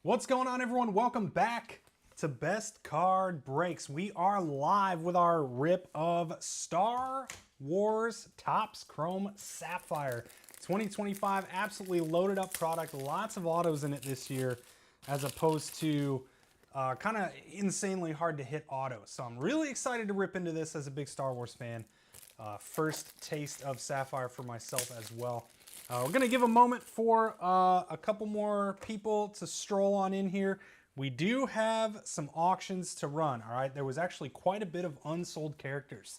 What's going on, everyone? Welcome back to Best Card Breaks. We are live with our rip of Star Wars Topps Chrome Sapphire 2025. Absolutely loaded up product. Lots of autos in it this year, as opposed to kind of insanely hard to hit autos. So I'm really excited to rip into this as a big Star Wars fan. First taste of Sapphire for myself as well. We're going to give a moment for a couple more people to stroll on in here. We do have some auctions to run, all right? There was actually quite a bit of unsold characters.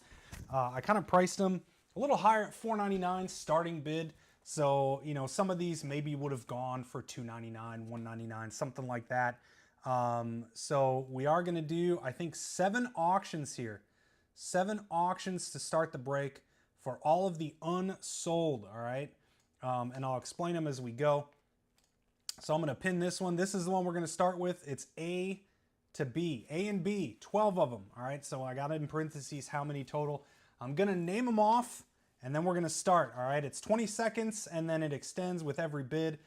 I kind of priced them a little higher at $4.99 starting bid. So, you know, some of these maybe would have gone for $2.99, $1.99, something like that. So we are going to do, I think, 7 auctions here. 7 auctions to start the break for all of the unsold, all right? And I'll explain them as we go. So I'm going to pin this one. This is the one we're going to start with. It's A to B. A and B, 12 of them. All right, so I got it in parentheses how many total. I'm going to name them off, and then we're going to start. All right, it's 20 seconds, and then it extends with every bid.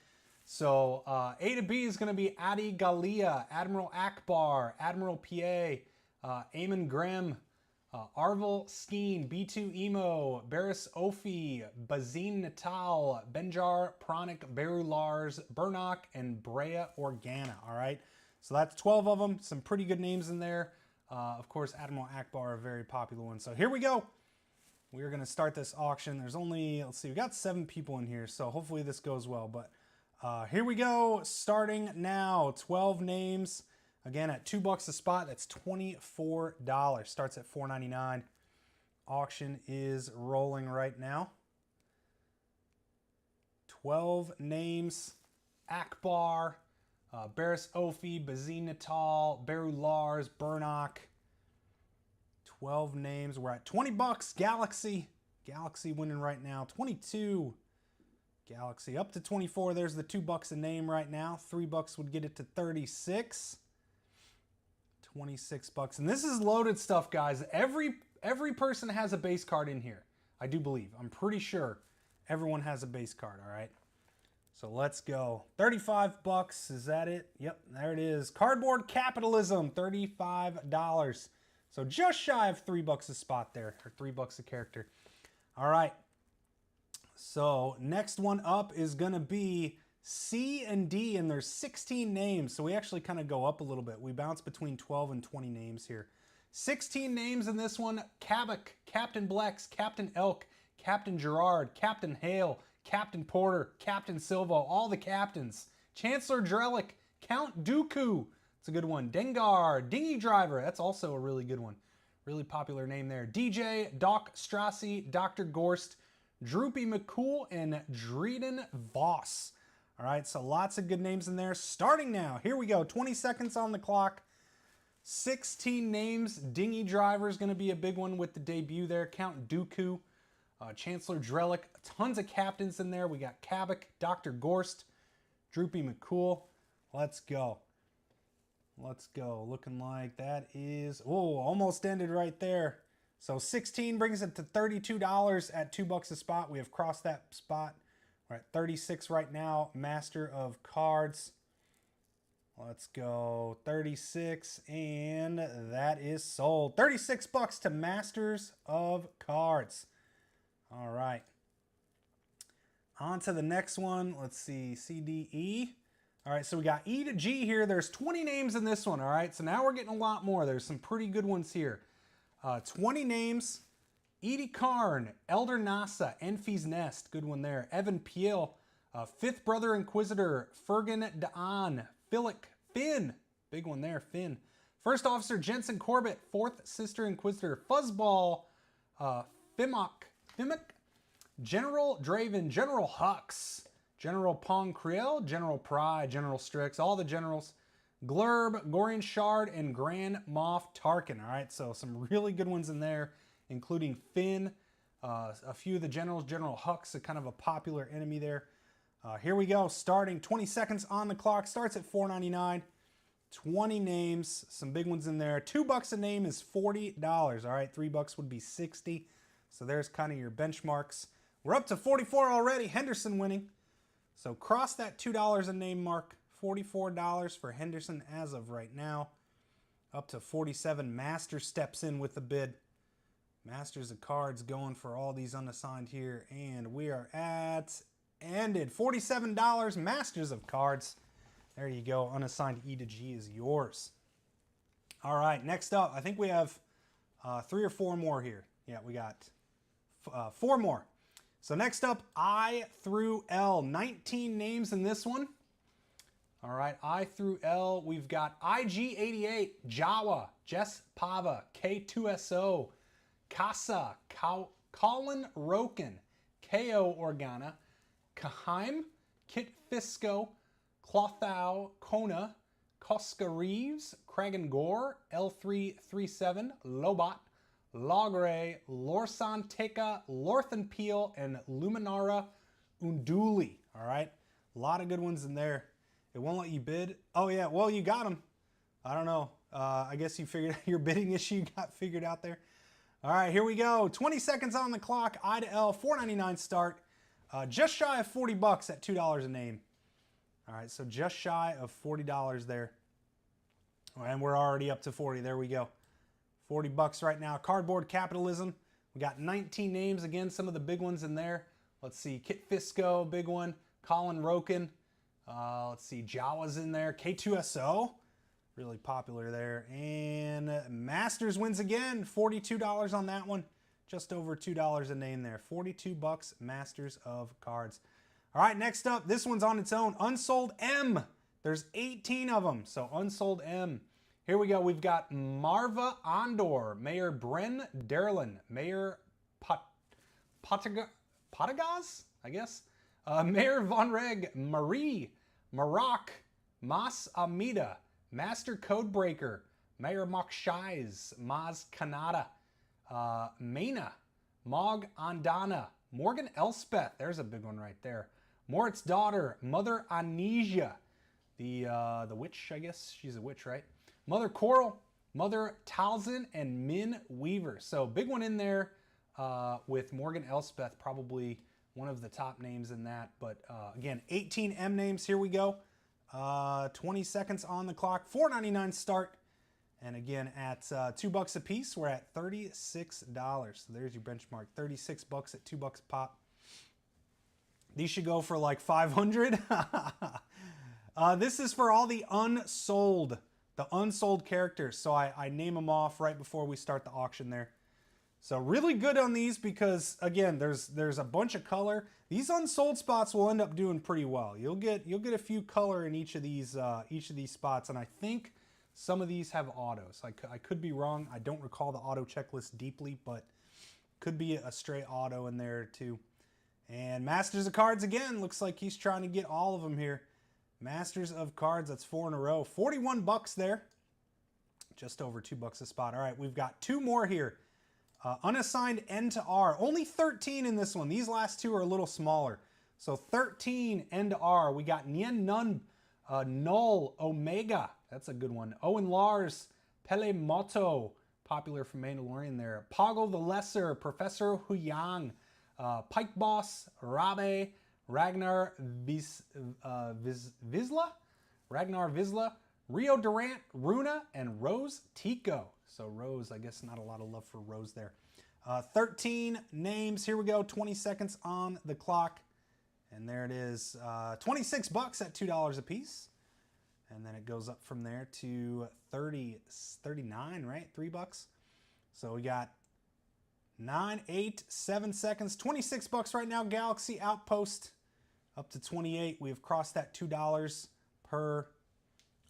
So A to B is going to be Adi Galia, Admiral Akbar, Admiral PA, Eamon Graham, Arvel Skeen, B2 Emo, Barris Ophi, Bazine Natal, Benjar Pranic, Berulars, Burnock, and Brea Organa. All right, so that's 12 of them. Some pretty good names in there. Of course, Admiral Akbar, a very popular one. So here we go. We are going to start this auction. There's only, let's see, we got 7 people in here, so hopefully this goes well. But here we go, starting now. 12 names. Again, at $2 a spot, that's $24. Starts at $4.99. Auction is rolling right now. 12 names. Akbar, Barris Ophi, Bazine Natal, Berulars, Burnock. 12 names. We're at $20. Galaxy. Galaxy winning right now. 22. Galaxy up to 24. There's the $2 a name right now. $3 would get it to 36. $26. And this is loaded stuff, guys. Every person has a base card in here. I do believe. I'm pretty sure everyone has a base card, all right? So let's go. $35. Is that it? Yep, there it is. Cardboard Capitalism, $35. So just shy of $3 a spot there, or $3 a character. All right. So next one up is going to be C and D, and there's 16 names, so we actually kind of go up a little bit. We bounce between 12 and 20 names here. 16 names in this one. Kavik, Captain Blex, Captain Elk, Captain Gerard, Captain Hale, Captain Porter, Captain Silva, all the captains. Chancellor Drellick, Count Dooku, it's a good one. Dengar, Dinghy Driver, that's also a really good one. Really popular name there. DJ, Doc Strassi, Dr. Gorst, Droopy McCool, and Dreden Voss. All right, so lots of good names in there. Starting now. Here we go. 20 seconds on the clock. 16 names. Dinghy Driver is going to be a big one with the debut there. Count Dooku, Chancellor Drellick. Tons of captains in there. We got Kavik, Dr. Gorst, Droopy McCool. Let's go. Let's go. Looking like that is, oh, almost ended right there. So 16 brings it to $32 at $2 a spot. We have crossed that spot. We're at 36 right now. Master of Cards. Let's go. 36, and that is sold. $36 to Masters of Cards. All right. On to the next one. Let's see. C, D, E. All right, so we got E to G here. There's 20 names in this one, all right? So now we're getting a lot more. There's some pretty good ones here. 20 names. Edie Karn, Elder Nasa, Enfy's Nest, good one there. Evan Peel, Fifth Brother Inquisitor, Fergan Daan, Philic, Finn, big one there, Finn. First Officer Jensen Corbett, Fourth Sister Inquisitor, Fuzzball, Fimmock, General Draven, General Hux, General Pong Creel, General Pry, General Strix, all the generals. Glurb, Gorian Shard, and Grand Moff Tarkin. All right, so some really good ones in there, including Finn, a few of the generals. General Hux, a kind of a popular enemy there. Here we go, starting 20 seconds on the clock. Starts at $4.99. 20 names, some big ones in there. $2 a name is $40. All right, $3 would be 60. So there's kind of your benchmarks. We're up to 44 already. Henderson winning. So cross that $2 a name mark $44 for Henderson as of right now. Up to 47. Master steps in with the bid. Masters of Cards going for all these unassigned here. And we are at ended. $47. Masters of Cards. There you go. Unassigned E to G is yours. All right. Next up, I think we have 3 or 4 more here. Yeah, we got 4 more. So next up, I through L. 19 names in this one. All right, I through L. We've got IG88, Jawa, Jess Pava, K2SO, Casa, Colin Roken, KO Organa, Kaheim, Kit Fisco, Clothau, Kona, Koska Reeves, Kragan Gore, L337, Lobot, Logre, Lorsan Teka, Lorthan Peel, and Luminara Unduli. All right, a lot of good ones in there. It won't let you bid. Oh yeah, well you got them. I don't know. I guess you figured your bidding issue got figured out there. All right, here we go. 20 seconds on the clock. I to L, $4.99 start. Just shy of $40 at $2 a name. All right, so just shy of $40 there. And we're already up to 40. There we go. $40 right now. Cardboard Capitalism. We got 19 names. Again, some of the big ones in there. Let's see. Kit Fisco, big one. Colin Roken. Let's see. Jawa's in there. K2SO. Really popular there. And Masters wins again. $42 on that one. Just over $2 a name there. $42 Masters of Cards. All right, next up. This one's on its own. Unsold M. There's 18 of them. So Unsold M. Here we go. We've got Marva Andor, Mayor Bren Derlin, Mayor Potagaz, I guess. Mayor Von Reg, Marie, Maroc, Mas Amida, Master Codebreaker, Mayor Mokshais, Maz Kanada, Maina, Mog Andana, Morgan Elspeth, there's a big one right there. Moritz Daughter, Mother Anesia, the witch, I guess. She's a witch, right? Mother Coral, Mother Talzin, and Min Weaver. So big one in there with Morgan Elspeth, probably one of the top names in that. But again, 18 M names. Here we go. 20 seconds on the clock. $4.99 start. And again, at $2 a piece, we're at $36. So there's your benchmark. $36 at $2 a pop. These should go for like 500. This is for all the unsold characters. So I name them off right before we start the auction there. So really good on these because again, there's a bunch of color. These unsold spots will end up doing pretty well. You'll get a few color in each of these spots, and I think some of these have autos. I could be wrong. I don't recall the auto checklist deeply, but could be a straight auto in there too. And Masters of Cards again. Looks like he's trying to get all of them here. Masters of Cards, that's 4 in a row. $41 there. Just over $2 a spot. All right, we've got 2 more here. Unassigned N to R. Only 13 in this one. These last 2 are a little smaller. So 13 N to R. We got Nien Nun, Null, Omega. That's a good one. Owen Lars, Pele Moto. Popular from Mandalorian there. Poggle the Lesser, Professor Huyang, Pike Boss, Rabe, Ragnar Vizsla, Rio Durant, Runa, and Rose Tico. So Rose, I guess not a lot of love for Rose there. 13 names. Here we go. 20 seconds on the clock. And there it is. $26 at $2 a piece. And then it goes up from there to 39, right? $3. So we got 9, 8, 7 seconds. $26 right now. Galaxy Outpost up to 28. We have crossed that $2 per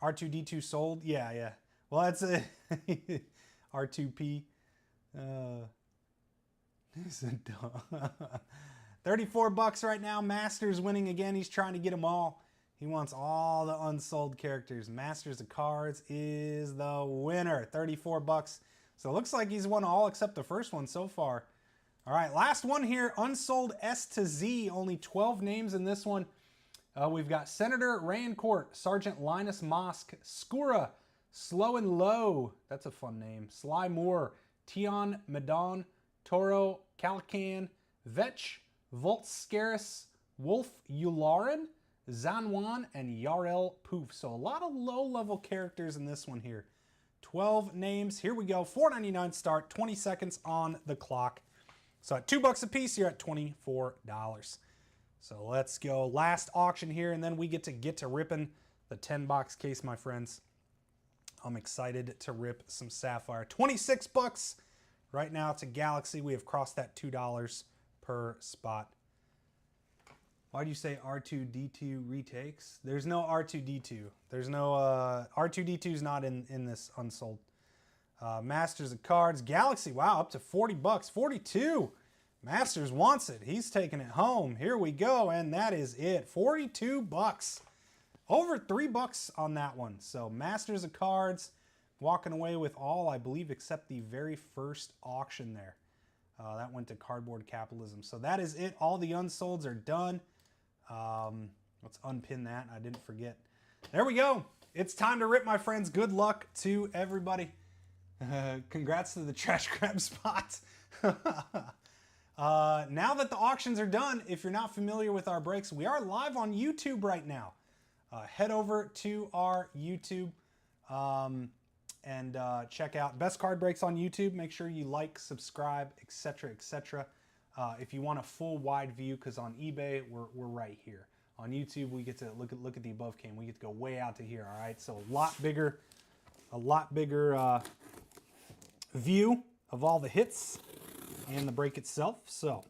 R2-D2 sold. Yeah. Well, that's a R2P. $34 right now. Masters winning again. He's trying to get them all. He wants all the unsold characters. Masters of Cards is the winner. $34. So it looks like he's won all except the first one so far. All right, last one here. Unsold S to Z. Only 12 names in this one. We've got Senator Rancourt, Sergeant Linus Mosk, Skura, Slow and Low. That's a fun name. Sly Moore, Tion Medon, Toro, Calcan, Vetch, Voltscaris, Wolf Eularin, Zanwan, and Yarel Poof. So a lot of low-level characters in this one here. 12 names. Here we go. $4.99 start. 20 seconds on the clock. So at $2 a piece, you're at $24. So let's go. Last auction here, and then we get to ripping the 10-box case, my friends. I'm excited to rip some Sapphire. 26 bucks. Right now it's a Galaxy. We have crossed that $2 per spot. Why do you say R2-D2 retakes? There's no R2-D2. There's no R2-D2's not in this unsold. Masters of Cards. Galaxy, wow, up to 40 bucks. 42. Masters wants it. He's taking it home. Here we go, and that is it. 42 bucks. Over $3 on that one. So Masters of Cards, walking away with all, I believe, except the very first auction there. That went to Cardboard Capitalism. So that is it. All the unsolds are done. Let's unpin that. I didn't forget. There we go. It's time to rip, my friends. Good luck to everybody. Congrats to the trash grab spot. Now that the auctions are done, if you're not familiar with our breaks, we are live on YouTube right now. Head over to our YouTube and check out Best Card Breaks on YouTube. Make sure you like, subscribe, etc., etc. If you want a full wide view, because on eBay we're right here. On YouTube we get to look at the above cam. We get to go way out to here. All right, so a lot bigger view of all the hits and the break itself. So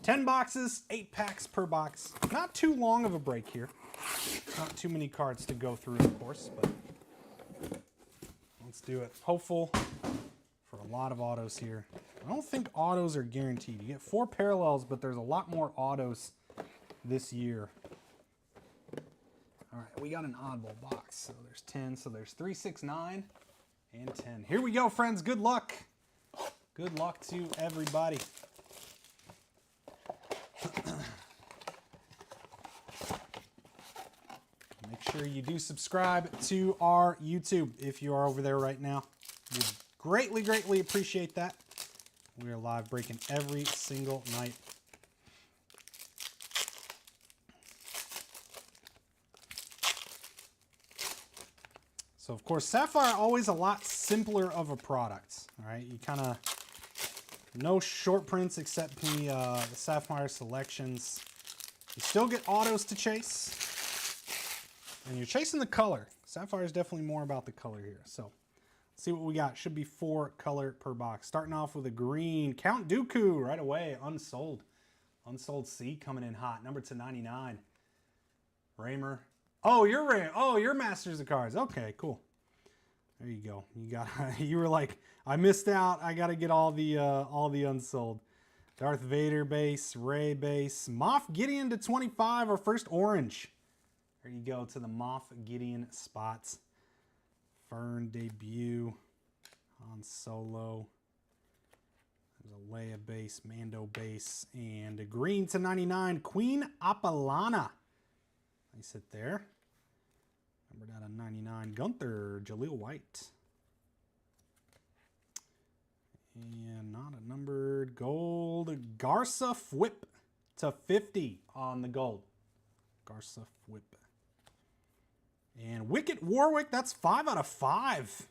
10 boxes, 8 packs per box. Not too long of a break here. Not too many cards to go through, of course, but let's do it. Hopeful for a lot of autos here. I don't think autos are guaranteed. You get 4 parallels, but there's a lot more autos this year. All right, we got an oddball box. So there's 10, so there's 3, 6, 9, and 10. Here we go, friends. Good luck. Good luck to everybody. Make sure you do subscribe to our YouTube if you are over there right now. We greatly, greatly appreciate that. We are live breaking every single night. So, of course, Sapphire always a lot simpler of a product. All right, you kind of no short prints except the Sapphire selections. You still get autos to chase. And you're chasing the color. Sapphire is definitely more about the color here. So, let's see what we got. Should be 4 color per box. Starting off with a green. Count Dooku right away. Unsold. Unsold C coming in hot. Number to 99. Raymer. Oh, you're Masters of Cards. Okay, cool. There you go. You were like, I missed out. I got to get all the unsold. Darth Vader base, Rey base, Moff Gideon to 25. Our first orange. There you go to the Moff Gideon spots. Fern debut. Han Solo. There's a Leia base, Mando base, and a green to 99. Queen Apolana. Nice hit there. Numbered out of 99. Gunther, Jaleel White. And not a numbered gold. Garza Whip to 50 on the gold. Garza Whip. And Wicket Warwick, that's 5 out of 5.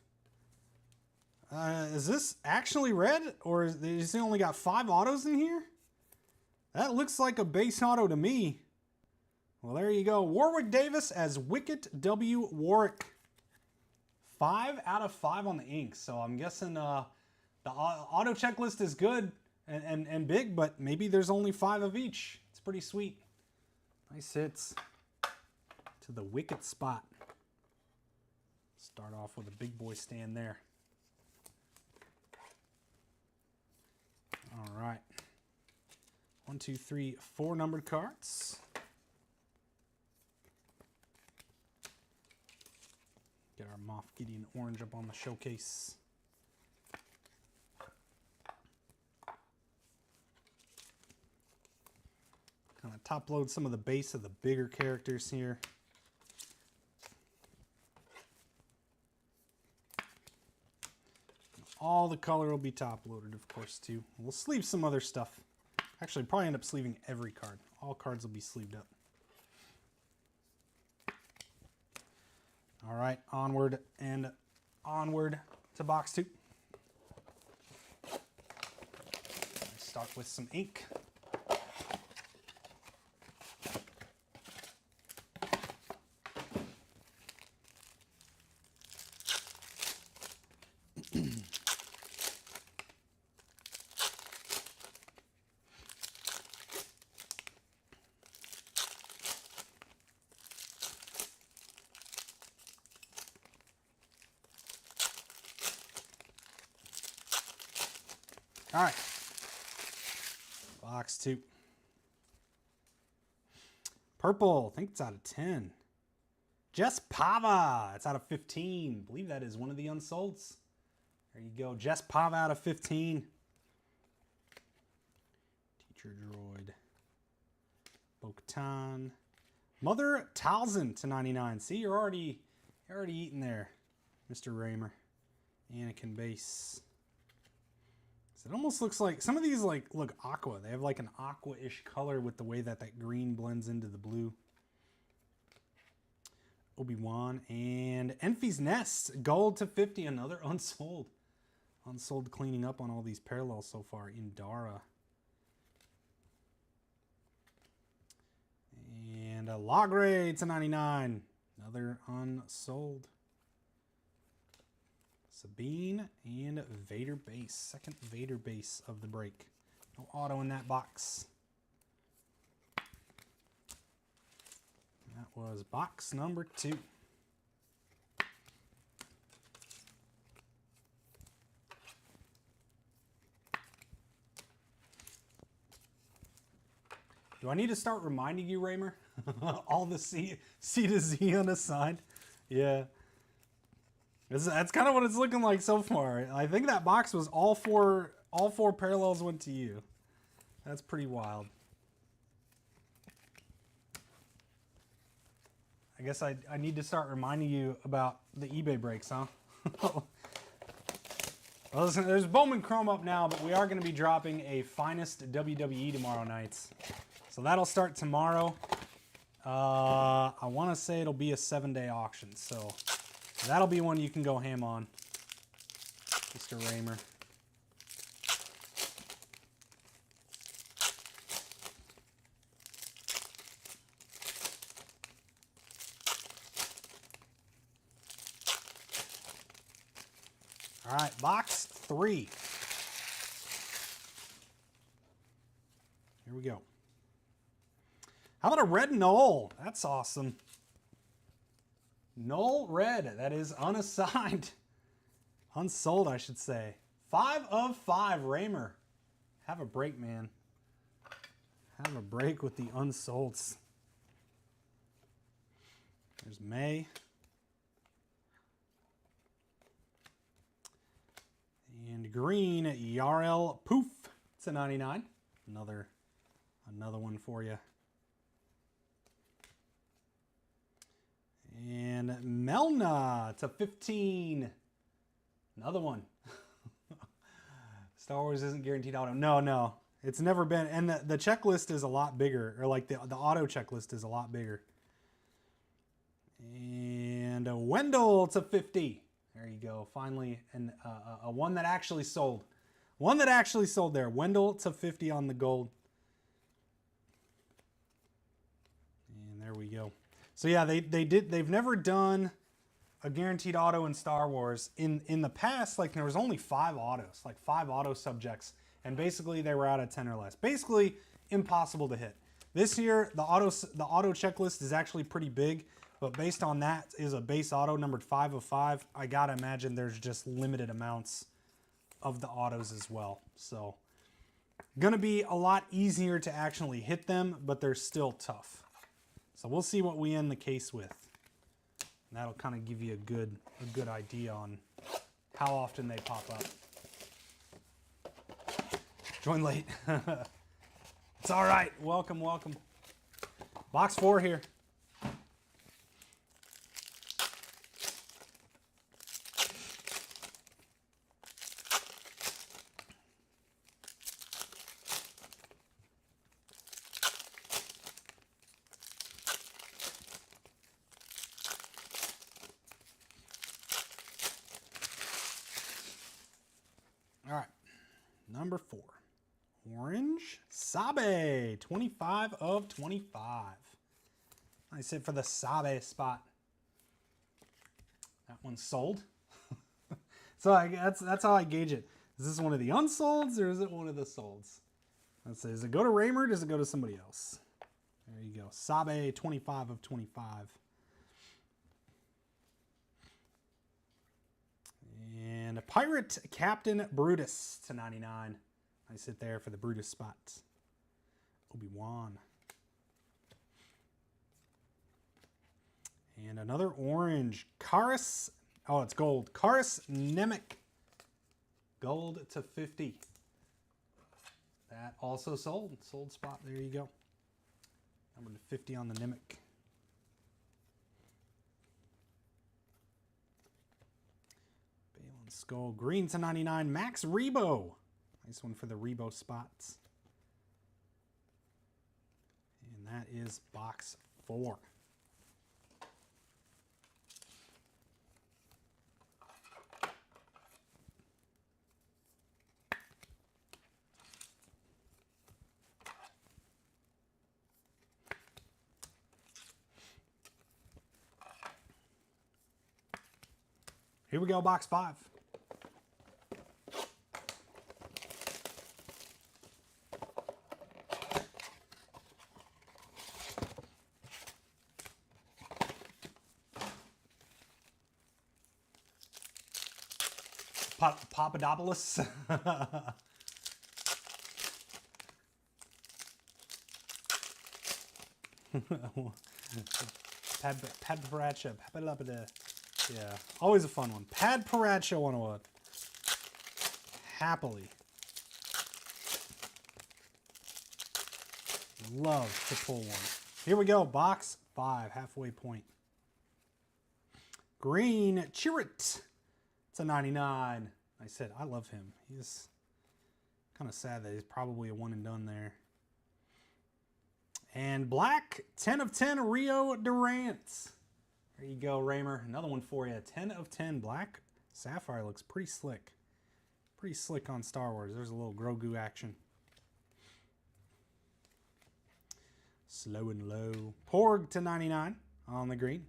Is this actually red? Or is he only got 5 autos in here? That looks like a base auto to me. Well, there you go. Warwick Davis as Wicket W. Warwick. 5 out of 5 on the ink. So I'm guessing the auto checklist is good and big, but maybe there's only 5 of each. It's pretty sweet. Nice hits to the Wicket spot. Start off with a big boy stand there. All right. 1, 2, 3, 4 numbered cards. Get our Moff Gideon orange up on the showcase. Kind of top load some of the base of the bigger characters here. All the color will be top loaded, of course, too. We'll sleeve some other stuff. Actually, probably end up sleeving every card. All cards will be sleeved up. All right, onward and onward to box 2. Start with some ink. All right, box 2. Purple, I think it's out of 10. Jess Pava, it's out of 15. I believe that is one of the unsolds. There you go, Jess Pava out of 15. Teacher Droid. Bo-Katan. Mother Talzin to 99. See, you're already eating there, Mr. Raymer. Anakin base. So it almost looks like, some of these look aqua. They have like an aqua-ish color with the way that green blends into the blue. Obi-Wan and Enfy's Nest, gold to 50, another unsold. Unsold, cleaning up on all these parallels so far. Indara. And a Logray to 99, another unsold. Sabine and Vader base. Second Vader base of the break. No auto in that box. That was box number 2. Do I need to start reminding you, Raymer? All the C to Z unassigned? Yeah. That's kind of what it's looking like so far. I think that box was all four parallels went to you. That's pretty wild. I guess I need to start reminding you about the eBay breaks, huh? Well, listen, there's Bowman Chrome up now, but we are going to be dropping a Finest WWE tomorrow nights. So that'll start tomorrow. I want to say it'll be a 7-day auction, so that'll be one you can go ham on, Mr. Raymer. All right, box 3. Here we go. How about a red Null? That's awesome. Null red, that is unassigned. Unsold, I should say. 5 of 5, Raymer. Have a break, man. Have a break with the unsolds. There's May. And green, Yarel Poof. It's a 99. Another one for you. And Melna to 15. Another one. Star Wars isn't guaranteed auto. No. It's never been. And the checklist is a lot bigger. Or like the auto checklist is a lot bigger. And a Wendell to 50. There you go. Finally, and a one that actually sold. One that actually sold there. Wendell to 50 on the gold. And there we go. So yeah, they've never done a guaranteed auto in Star Wars. In the past, like there was only 5 autos, like 5 auto subjects, and basically they were out of 10 or less. Basically impossible to hit. This year, the auto checklist is actually pretty big, but based on that is a base auto numbered 5 of 5. I gotta imagine there's just limited amounts of the autos as well. So gonna be a lot easier to actually hit them, but they're still tough. So we'll see what we end the case with. And that'll kind of give you a good idea on how often they pop up. Join late. It's all right. Welcome. Box 4 here. Number 4. Orange Sabe, 25 of 25. Nice hit for the Sabe spot. That one's sold. So that's how I gauge it. Is this one of the unsolds or is it one of the solds? Let's see. Does it go to Raymer or does it go to somebody else? There you go. Sabe, 25 of 25. And a Pirate Captain Brutus to 99. Nice hit there for the Brutus spot. Obi-Wan. And another orange. Karis. Oh, it's gold. Karis Nemec. Gold to 50. That also sold. Sold spot. There you go. Number to 50 on the Nemec. Balin Skull. Green to 99. Max Rebo. Nice one for the Rebo spots. And that is box 4. Here we go, box 5. Papadopoulos. Pad Paracha. Yeah, always a fun one. Pad Paracha 101. Happily. Love to pull one. Here we go, box 5, halfway point. Green Chirrut. It's a 99. I said, I love him. He's kind of sad that he's probably a one and done there. And black, 10 of 10, Rio Durant. There you go, Raymer. Another one for you. 10 of 10 black. Sapphire looks pretty slick. Pretty slick on Star Wars. There's a little Grogu action. Slow and low. Porg to 99 on the green.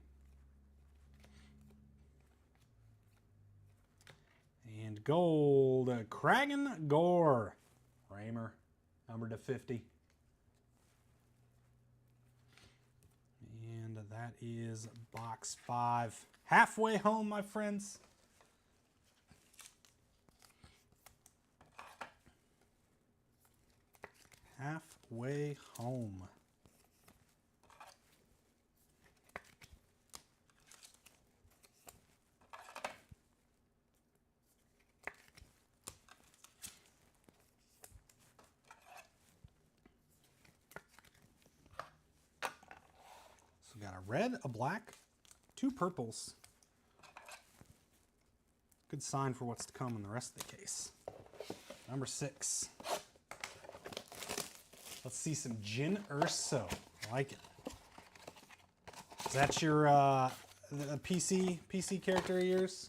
And gold. Kragan Gore. Raymer. Number to 50. And that is box 5. Halfway home, my friends. Halfway home. We got a red, a black, 2 purples. Good sign for what's to come in the rest of the case. Number 6. Let's see some Jyn Erso. I like it. Is that your PC character of yours?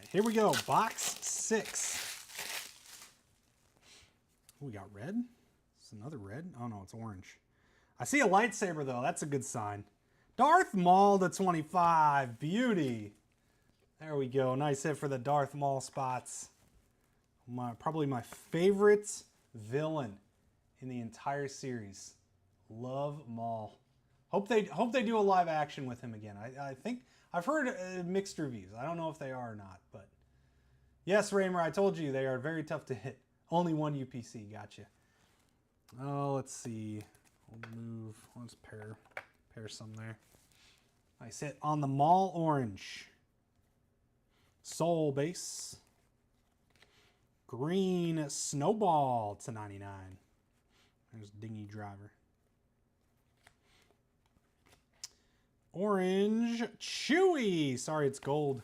Here we go, box 6. We got red. It's another red. Oh no, it's orange. I see a lightsaber though. That's a good sign. Darth Maul to 25. Beauty. There we go. Nice hit for the Darth Maul spots. Probably my favorite villain in the entire series. Love Maul. Hope they do a live action with him again. I think I've heard mixed reviews. I don't know if they are or not, but yes, Raymer, I told you they are very tough to hit. Only one UPC, gotcha. Oh, let's see. We'll move. Let's pair some there. Nice hit on the Maul Orange. Soul Base. Green Snowball to 99. There's Dinghy Driver. Orange Chewy. Sorry, it's gold.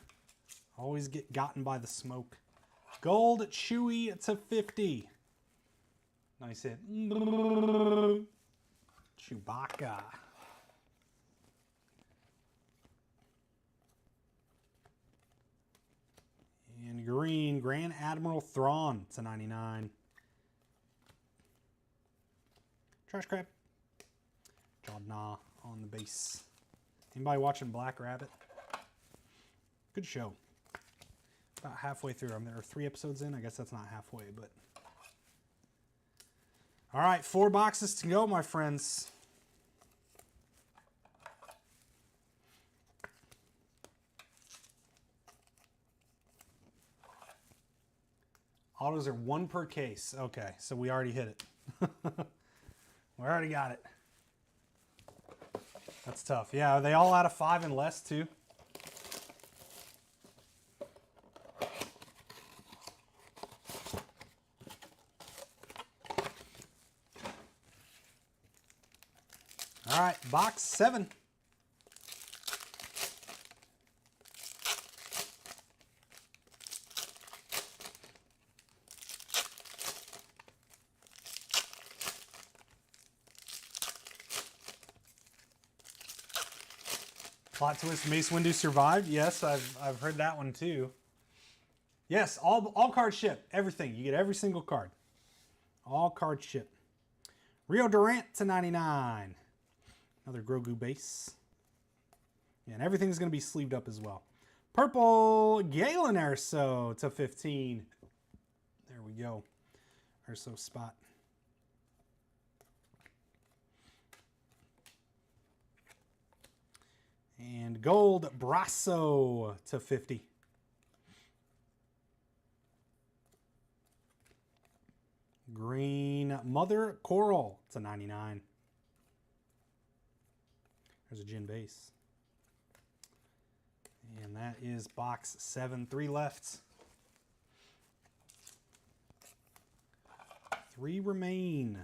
Always get gotten by the smoke. Gold Chewy to 50. Nice hit. Chewbacca. And green, Grand Admiral Thrawn to 99. Trash Crab. Jodna on the base. Anybody watching Black Rabbit? Good show. About halfway through. I mean, there are 3 episodes in. I guess that's not halfway, but. All right, 4 boxes to go, my friends. Autos are 1 per case. Okay, so we already hit it. We already got it. That's tough. Yeah, are they all out of 5 and less too? All right, box 7. Plot twist, Mace Windu survived. Yes, I've heard that one too. Yes, all cards ship. Everything. You get every single card. All cards ship. Rio Durant to 99. Another Grogu base. Yeah, and everything's going to be sleeved up as well. Purple Galen Erso to 15. There we go. Erso spot. And gold Brasso to 50. Green Mother Coral to 99. There's a Jin base. And that is box 7. 3 left. 3 remain.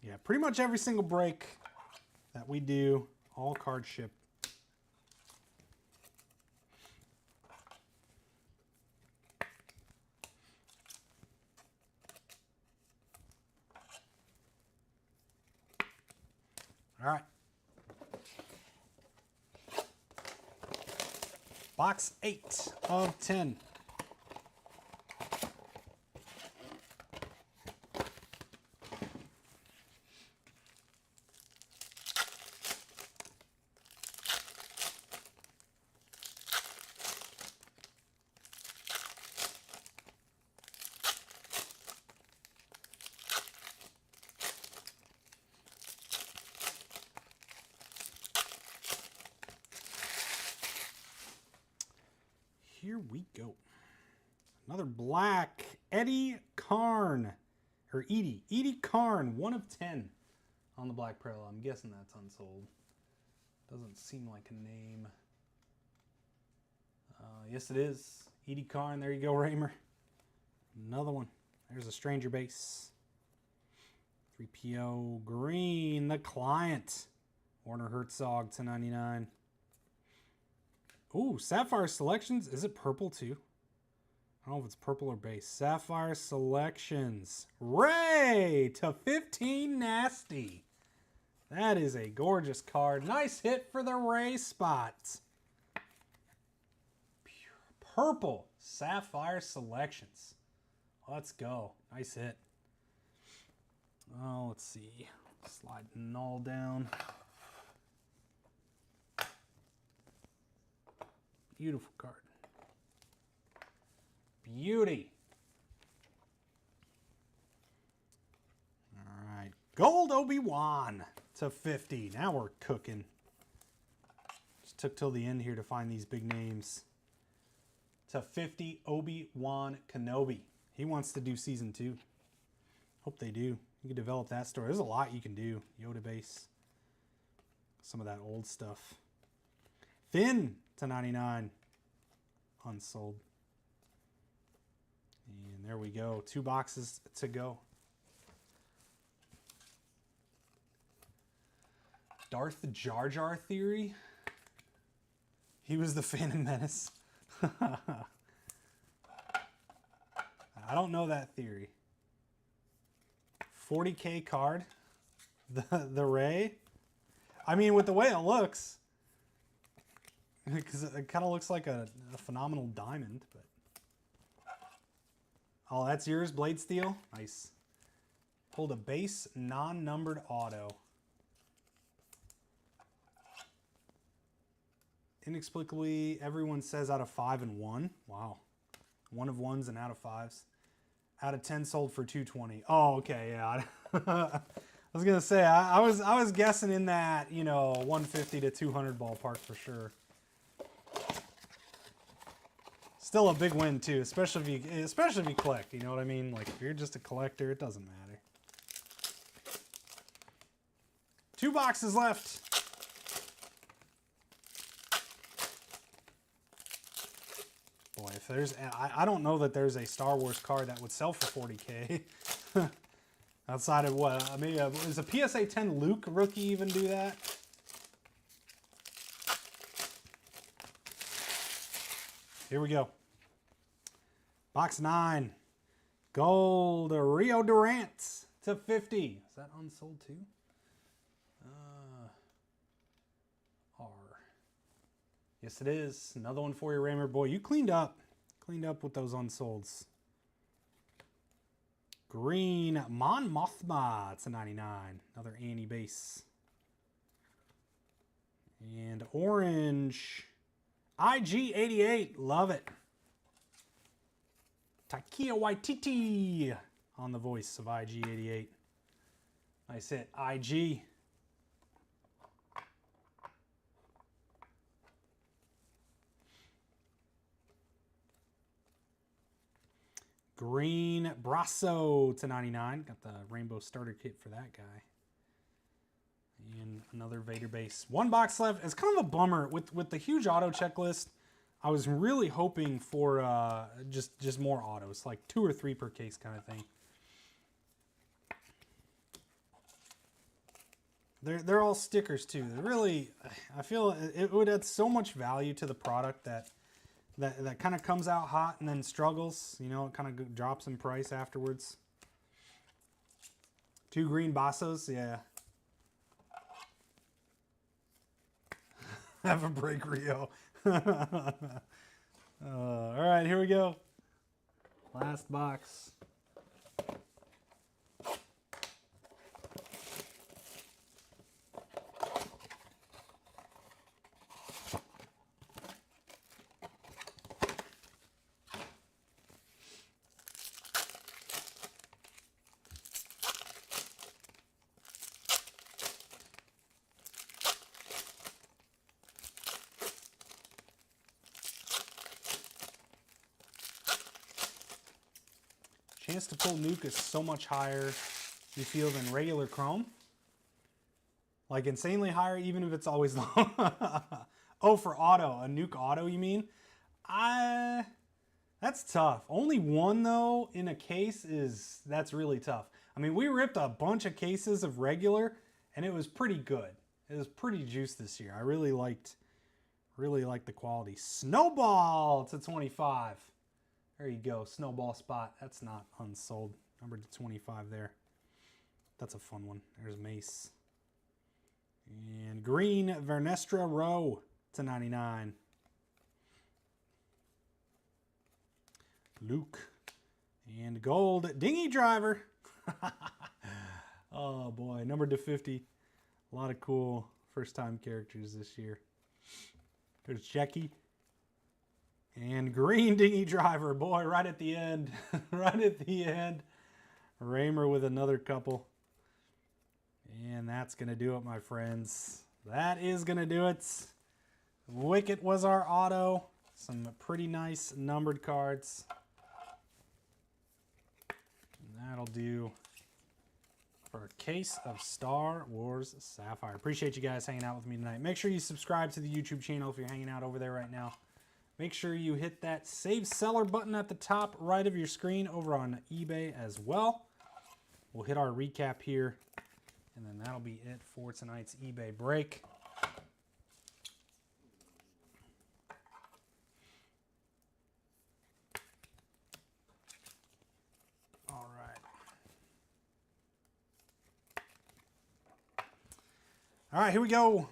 Yeah, pretty much every single break that we do, all card ship. All right. Box 8 of 10. Here we go. Another black Eddie Karn, or Edie Karn, 1 of 10 on the black parallel. I'm guessing that's unsold. Doesn't seem like a name. Yes, it is. Edie Karn. There you go, Raymer. Another one. There's a stranger base. 3PO green. The client. Werner Herzog to 99. Ooh, Sapphire Selections. Is it purple too? I don't know if it's purple or base. Sapphire Selections. Ray to 15 nasty. That is a gorgeous card. Nice hit for the Ray spot. Purple Sapphire Selections. Let's go. Nice hit. Oh, let's see. Sliding all down. Beautiful card. Beauty. All right. Gold Obi-Wan to 50. Now we're cooking. Just took till the end here to find these big names. To 50, Obi-Wan Kenobi. He wants to do season 2. Hope they do. You can develop that story. There's a lot you can do. Yoda base. Some of that old stuff. Finn to 99. Unsold. And there we go. 2 boxes to go. Darth Jar Jar theory. He was the Phantom Menace. I don't know that theory. 40K card. The Ray. I mean, with the way it looks, because it kind of looks like a phenomenal diamond. But oh, that's yours, Blade Steel. Nice. Pulled a base non-numbered auto. Inexplicably, everyone says out of 5 and 1. Wow. 1 of 1s and out of 5s. Out of 10 sold for 220. Oh, okay, yeah. I was gonna say I was guessing in that, you know, 150 to 200 ballpark for sure. Still a big win too, especially if you collect. You know what I mean? Like if you're just a collector, it doesn't matter. 2 boxes left. Boy, if there's, I don't know that there's a Star Wars card that would sell for 40K. Outside of what? Maybe is a PSA 10 Luke rookie even do that? Here we go. Box 9. Gold Rio Durant to 50. Is that unsold too? R. Yes, it is. Another one for you, Raymer. Boy, you cleaned up. Cleaned up with those unsolds. Green Mon Mothma. It's a 99. Another Annie base. And orange IG88. Love it. Taika Waititi on the voice of IG88. Nice hit. IG. Green Brasso to 99. Got the rainbow starter kit for that guy. And another Vader base. 1 box left. It's kind of a bummer. With the huge auto checklist, I was really hoping for just more autos. Like 2 or 3 per case kind of thing. They're all stickers too. They're really, I feel it would add so much value to the product that kind of comes out hot and then struggles. You know, it kind of drops in price afterwards. 2 green Bassos, yeah. Have a break, Rio. All right, here we go. Last box. Chance to pull nuke is so much higher, you feel, than regular chrome. Like insanely higher, even if it's always low. Oh, for auto, a nuke auto, you mean? That's tough. Only 1 though in a case that's really tough. I mean, we ripped a bunch of cases of regular, and it was pretty good. It was pretty juiced this year. I really liked the quality. Snowball to 25. There you go, Snowball spot. That's not unsold. Number to 25 there. That's a fun one. There's Mace. And green Vernestra Row to 99. Luke. And gold Dinghy Driver. Oh boy, number to 50. A lot of cool first time characters this year. There's Jackie. And green Dinghy Driver, boy, right at the end. Right at the end. Raymer with another couple. And that's going to do it, my friends. That is going to do it. Wicket was our auto. Some pretty nice numbered cards. And that'll do for a case of Star Wars Sapphire. Appreciate you guys hanging out with me tonight. Make sure you subscribe to the YouTube channel if you're hanging out over there right now. Make sure you hit that Save Seller button at the top right of your screen over on eBay as well. We'll hit our recap here, And then that'll be it for tonight's eBay break. All right. All right, here we go.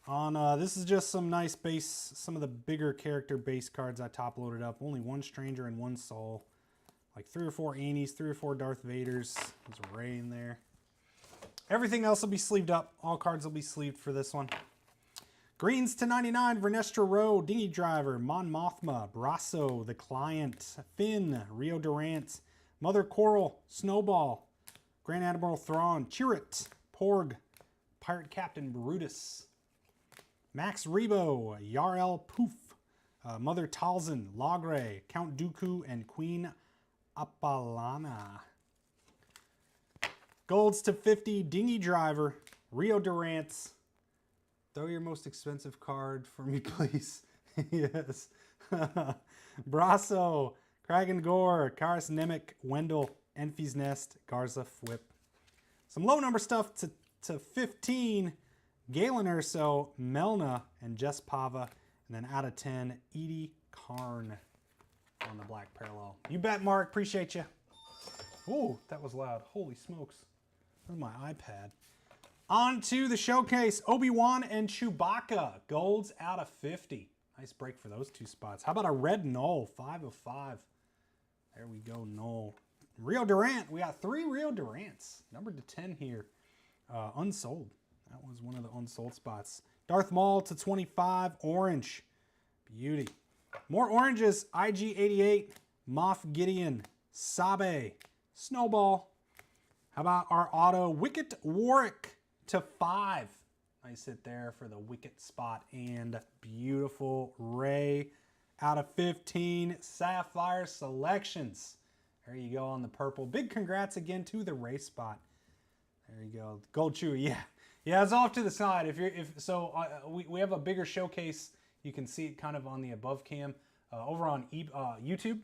On this is just some nice base, some of the bigger character base cards I top loaded up. Only one Stranger and one Soul. Like 3 or 4 Annies, 3 or 4 Darth Vaders. There's a Rey in there. Everything else will be sleeved up. All cards will be sleeved for this one. Greens to 99, Vernestra Rowe, Dinghy Driver, Mon Mothma, Brasso, The Client, Finn, Rio Durant, Mother Coral, Snowball, Grand Admiral Thrawn, Chirrut, Porg, Pirate Captain Brutus, Max Rebo, Yarl Poof, Mother Talzin, Logray, Count Dooku, and Queen Apalana. Golds to 50, Dinghy Driver, Rio Durant. Throw your most expensive card for me, please. Yes. Brasso, Kragan Gore, Karis Nemec, Wendell, Enfy's Nest, Garza Whip. Some low number stuff to 15, Galen Urso, Melna, and Jess Pava. And then out of 10, Edie Karn on the black parallel. You bet, Mark. Appreciate you. Ooh, that was loud. Holy smokes. That's my iPad. On to the showcase. Obi-Wan and Chewbacca. Golds out of 50. Nice break for those 2 spots. How about a red Null? 5 of 5. There we go, Null. Rio Durant. We got 3 Rio Durants. Numbered to 10 here. Unsold. That was one of the unsold spots. Darth Maul to 25. Orange. Beauty. More oranges. IG88. Moff Gideon. Sabe. Snowball. How about our auto Wicket Warwick to 5. Nice hit there for the Wicket spot. And beautiful Rey out of 15. Sapphire selections. There you go on the purple. Big congrats again to the Rey spot. There you go. Gold Chewy. Yeah. Yeah, it's off to the side. We have a bigger showcase. You can see it kind of on the above cam over on YouTube.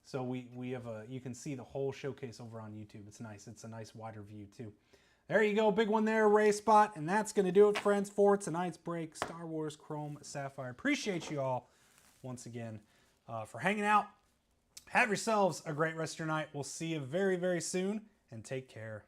So we have you can see the whole showcase over on YouTube. It's nice. It's a nice wider view too. There you go. Big one there, Rey spot. And that's going to do it, friends, for tonight's break. Star Wars Chrome Sapphire. Appreciate you all once again for hanging out. Have yourselves a great rest of your night. We'll see you very, very soon. And take care.